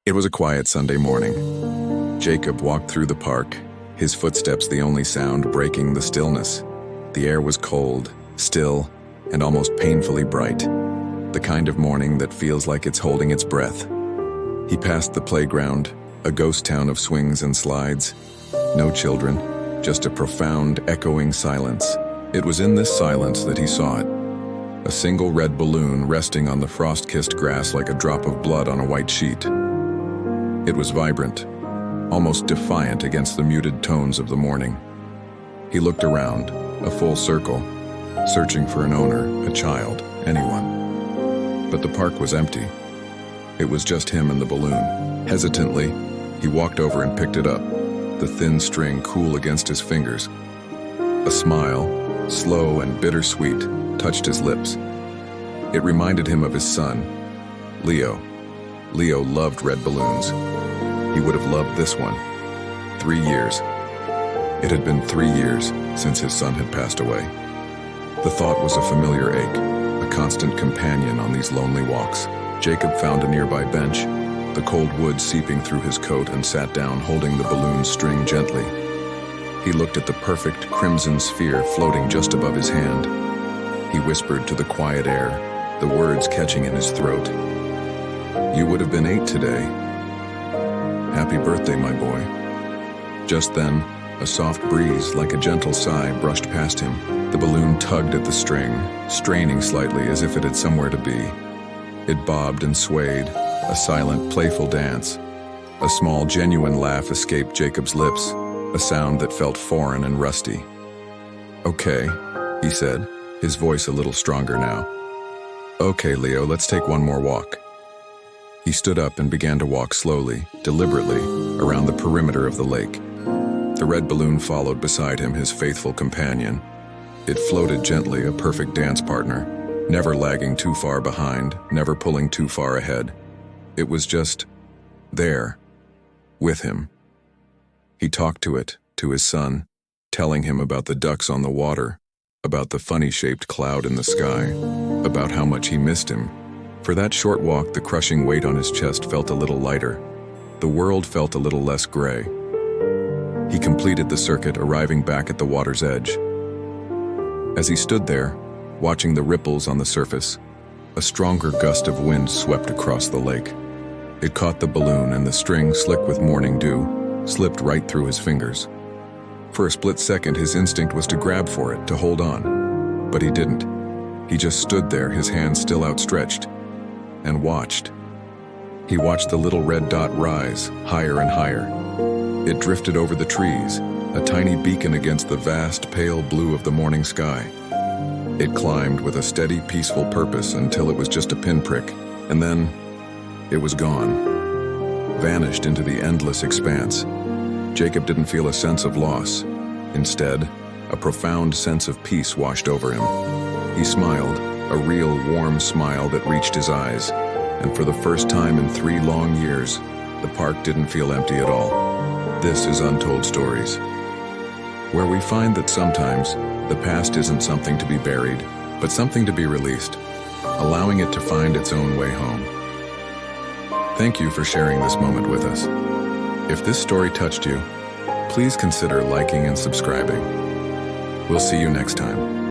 It was a quiet Sunday morning. Jacob walked through the park, his footsteps the only sound breaking the stillness. The air was cold, still, and almost painfully bright, the kind of morning that feels like it's holding its breath. He passed the playground, a ghost town of swings and slides. No children, just a profound, echoing silence. It was in this silence that he saw it. A single red balloon resting on the frost-kissed grass like a drop of blood on a white sheet. It was vibrant, almost defiant against the muted tones of the morning. He looked around, a full circle, searching for an owner, a child, anyone. But the park was empty. It was just him and the balloon. Hesitantly, he walked over and picked it up, the thin string cool against his fingers. A smile, slow and bittersweet, touched his lips. It reminded him of his son, Leo. Leo loved red balloons. He would have loved this one. 3 years. It had been 3 years since his son had passed away. The thought was a familiar ache, a constant companion on these lonely walks. Jacob found a nearby bench, the cold wood seeping through his coat, and sat down, holding the balloon string gently. He looked at the perfect crimson sphere floating just above his hand. He whispered to the quiet air, the words catching in his throat. "You would have been 8 today. Happy birthday, my boy." Just then, a soft breeze, like a gentle sigh, brushed past him. The balloon tugged at the string, straining slightly as if it had somewhere to be. It bobbed and swayed, a silent, playful dance. A small, genuine laugh escaped Jacob's lips, a sound that felt foreign and rusty. "Okay," he said, his voice a little stronger now. "Okay, Leo, let's take one more walk." He stood up and began to walk slowly, deliberately, around the perimeter of the lake. The red balloon followed beside him, his faithful companion. It floated gently, a perfect dance partner, never lagging too far behind, never pulling too far ahead. It was just there, with him. He talked to it, to his son, telling him about the ducks on the water, about the funny-shaped cloud in the sky, about how much he missed him. For that short walk, the crushing weight on his chest felt a little lighter. The world felt a little less gray. He completed the circuit, arriving back at the water's edge. As he stood there, watching the ripples on the surface, a stronger gust of wind swept across the lake. It caught the balloon, and the string, slick with morning dew, slipped right through his fingers. For a split second, his instinct was to grab for it, to hold on. But he didn't. He just stood there, his hands still outstretched, and watched. He watched the little red dot rise, higher and higher. It drifted over the trees, a tiny beacon against the vast, pale blue of the morning sky. It climbed with a steady, peaceful purpose until it was just a pinprick, and then it was gone, vanished into the endless expanse. Jacob didn't feel a sense of loss. Instead, a profound sense of peace washed over him. He smiled, a real warm smile that reached his eyes, and for the first time in 3 long years, the park didn't feel empty at all. This is Untold Stories, where we find that sometimes the past isn't something to be buried, but something to be released, allowing it to find its own way home. Thank you for sharing this moment with us. If this story touched you, please consider liking and subscribing. We'll see you next time.